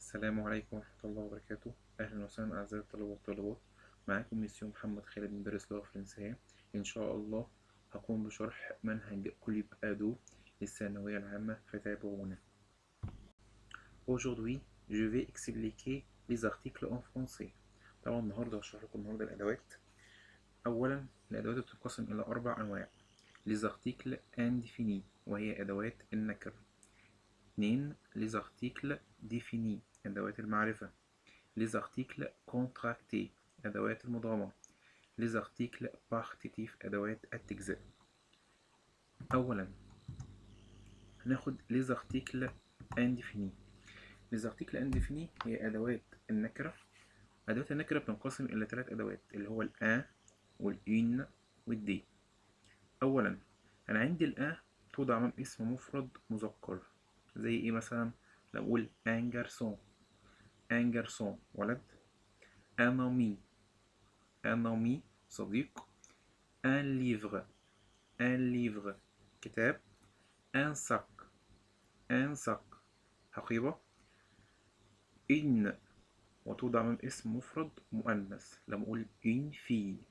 السلام عليكم ورحمة الله وبركاته. أهلا وسهلا أعزائي الطلبة والطالبات. معاكم ميسيو محمد خالد مدرس لغة فرنسية. إن شاء الله هقوم بشرح منهج كليب أدو للثانوية العامة فتابعونا. Aujourd'hui, je vais expliquer les articles en français. طبعا النهاردة هشرح لكم الأدوات. أولا الأدوات بتنقسم إلى 4 أنواع: les articles indéfinis وهي أدوات النكر. 2 les articles définis أدوات المعرفة. les articles contractés أدوات المضامة. les articles partitifs أدوات التجزئة. أولا هناخد les articles indéfinis. les articles indéfinis هي أدوات النكرة. أدوات النكرة بتنقسم إلى 3 أدوات اللي هو الأن والإن والدي. أولا أنا عندي الأن توضع أمام اسم مفرد مذكر، زي إيه مثلا؟ لو أقول un garçon، un garçon ولد. un ami، un ami صديق. un livre، un livre كتاب. un sac، un sac حقيبة. une وتوضع أمام اسم مفرد مؤنث، لما أقول une fille،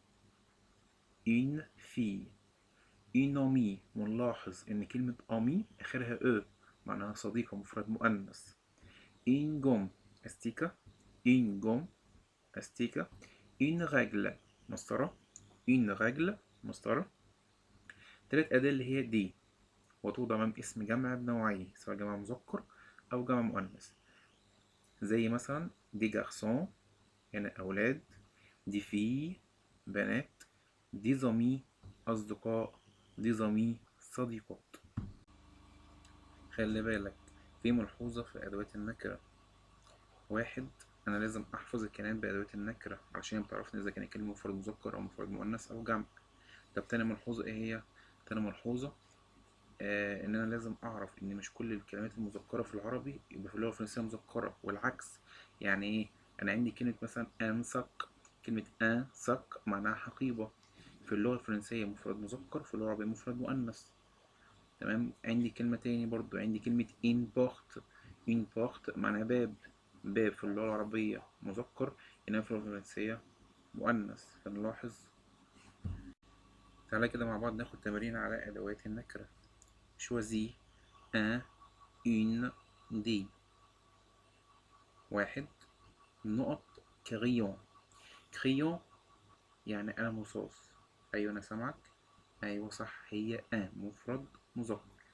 une fille. une amie، ونلاحظ إن كلمة amie آخرها أو معناها صديقة مفرد مؤنث. une gomme أستيكة، une gomme أستيكة. une règle مسطرة، une règle مسطرة. تالت أداة اللي هي دي، وتوضع أمام اسم جمع بنوعين سواء جمع مذكر أو جمع مؤنث، زي مثلا دي جارسون يعني أولاد، دي في بنات، دي زمي أصدقاء، دي زمي صديقات. خلي بالك في ملحوظة في أدوات النكرة. واحد، أنا لازم أحفظ الكلمات بأدوات النكرة عشان تعرفني إذا كان الكلمة مفرد مذكر أو مفرد مؤنث أو جمع. طب تاني ملحوظة إيه هي؟ تاني ملحوظة ان انا لازم اعرف ان مش كل الكلمات المذكره في العربي يبقى في اللغه الفرنسيه مذكره، والعكس. يعني ايه؟ انا عندي كلمه مثلا انسق، كلمه انسق معناها حقيبه في اللغه الفرنسيه مفرد مذكر، في اللغه العربيه مفرد مؤنث. تمام. عندي كلمه تاني برضو، عندي كلمه ان بورت، ان بورت معناها باب، باب في اللغه العربيه مذكر انما في اللغه الفرنسيه مؤنث. فنلاحظ. تعالى كده مع بعض ناخد تمارين على ادوات النكره. choisis un، une، des. واحد، نقط كريون. كريون يعني قلم رصاص. أيوة أنا سامعك، أيوة صح، هي مفرد مذكر،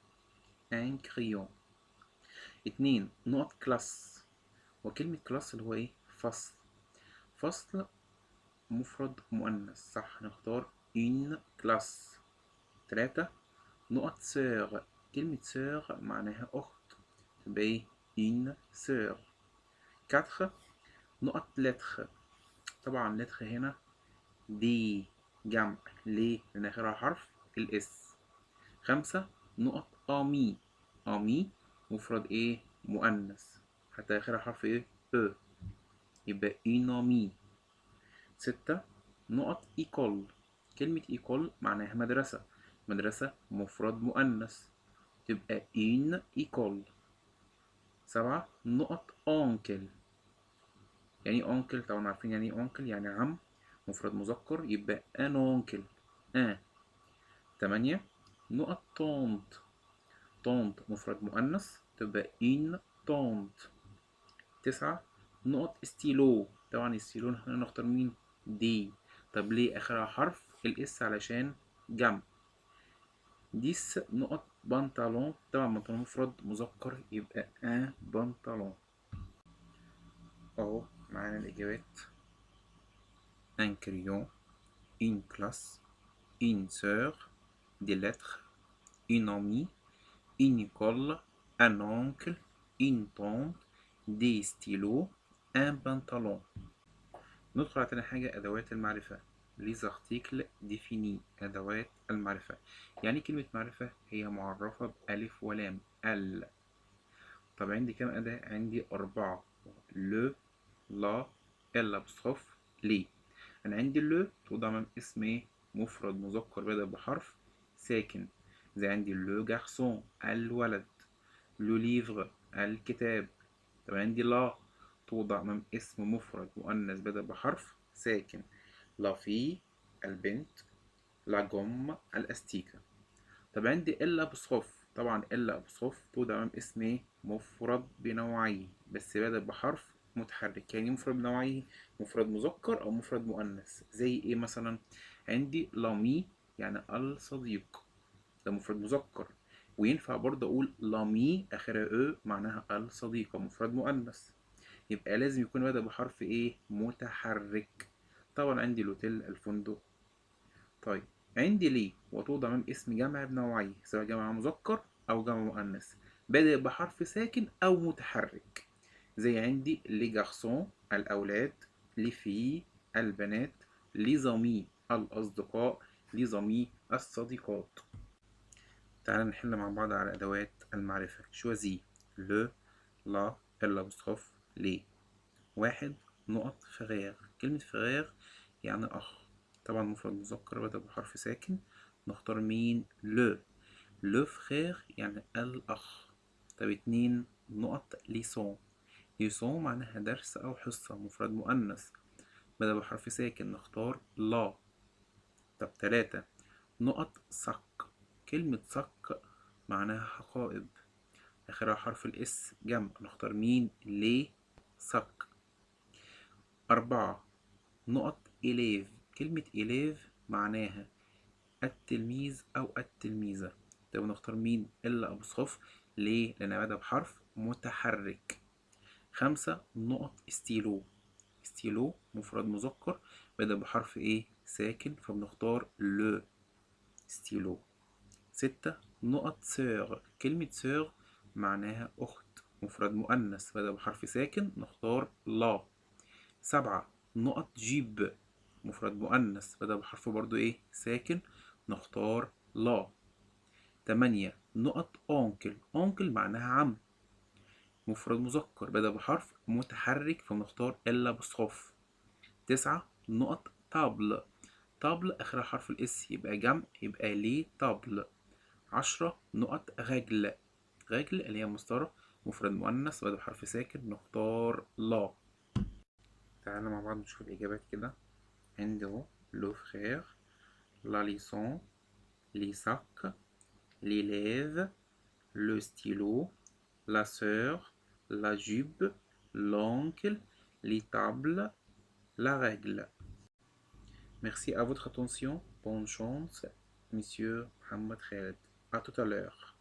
ان كريون. اتنين، نقط كلاس. وكلمة كلاس اللي هو ايه؟ فصل. فصل مفرد مؤنث، صح، نختار une كلاس. تلاتة، نقط سور. كلمة سور معناها أخت، تبقى ايه؟ une sœur. 4 نقط لتر. طبعا لتر هنا دي جمع، ليه؟ لأن آخرها حرف الاس. 5 نقط أمي. أمي مفرد ايه؟ مؤنث، حتى آخرها حرف ايه؟ أ، يبقى une amie. 6 نقط إيكول. كلمة إيكول معناها مدرسة، مدرسة مفرد مؤنث، تبقى une école. 7 نقط أونكل. يعني أونكل طبعا عارفين يعني ايه أونكل، يعني عم مفرد مذكر، يبقى ان أونكل، ان. 8 نقط طونت. طونت مفرد مؤنث، تبقى إن طونت. 9 نقط استيلو. طبعا استيلو هنا نختار مين؟ دي. طب ليه آخرها حرف الاس؟ علشان جمع. 10 نقط بنطلون. طبعا بنطلون مفرد مذكر، يبقى ان بنطلون. اهو معانا الإجابات: un crayon، une classe، une sœur، des lettres، une amie، une école، un oncle، une tante، des stylos، un pantalon. ندخل على تاني حاجة أدوات المعرفة. les articles définis أدوات المعرفة. يعني كلمة معرفة هي معرفة بألف ولام ال. طب عندي كام أداة؟ عندي 4: le، la، الأبستروف، لي. أنا عندي le توضع أمام اسم إيه؟ مفرد مذكر بدأ بحرف ساكن، زي عندي le garçon الولد، le livre الكتاب. طب عندي la توضع أمام اسم مفرد مؤنث بدأ بحرف ساكن. لا في، البنت، لا جم، الأستيكة. طب عندي إلا بصف، طبعا إلا بصف توضع أمام اسم إيه؟ مفرد بنوعيه بس بدأ بحرف متحرك. يعني مفرد بنوعيه مفرد مذكر أو مفرد مؤنث. زي إيه مثلا؟ عندي لامي يعني الصديق، ده مفرد مذكر. وينفع برضه أقول لامي آخرها معناها الصديقة مفرد مؤنث. يبقى لازم يكون بدأ بحرف إيه؟ متحرك. طبعا عندي الأوتيل، الفندق. طيب عندي ليه وتوضع أمام اسم جمع بنوعيه سواء جمع مذكر أو جمع مؤنث بادئ بحرف ساكن أو متحرك. زي عندي لي جارسون الأولاد، لي في البنات، لي زامي الأصدقاء، لي زامي الصديقات. تعال نحل مع بعض على أدوات المعرفة. شوازي، لو، لا، الأبوستروف، لي. واحد، نقط فغير. كلمة فغير يعني أخ، طبعا مفرد مذكر بدأ بحرف ساكن. نختار مين؟ لو فخير يعني الأخ. طب اتنين، نقط ليسون. ليسون معناها درس أو حصة مفرد مؤنث بدأ بحرف ساكن. نختار لا. طب تلاتة، نقط صك. كلمة صك معناها حقائب آخرها حرف الإس جمع. نختار مين؟ ليه صك. أربعة، نقط إليف. كلمة إليف معناها التلميذ أو التلميذة. طب نختار مين؟ إلا أبوستروف. ليه؟ لأن بدأ بحرف متحرك. خمسة، نقط ستيلو. ستيلو مفرد مذكر بدأ بحرف إيه؟ ساكن فبنختار لو ستيلو. ستة، نقط سير. كلمة سير معناها أخت مفرد مؤنث بدأ بحرف ساكن. نختار لا. سبعة، نقط جيب مفرد مؤنث بدأ بحرف برضو إيه؟ ساكن. نختار لا. تمانية، نقط أونكل. أونكل معناها عم مفرد مذكر بدأ بحرف متحرك فبنختار إلا بصرف. تسعة، نقط طابل. طابل آخر حرف الإس يبقى جمع يبقى ليه طابل. عشرة، نقط غجل. غجل اللي هي مسطرة مفرد مؤنث بدأ بحرف ساكن. نختار لا. تعالى مع بعض نشوف الإجابات كده. عندي اهو لو فخير، لا ليسون، لي ساك، l'élève, le stylo, la sœur, la jupe, l'oncle, les tables, la règle. Merci à votre attention. Bonne chance, Monsieur Mohamed Khaled. À tout à l'heure.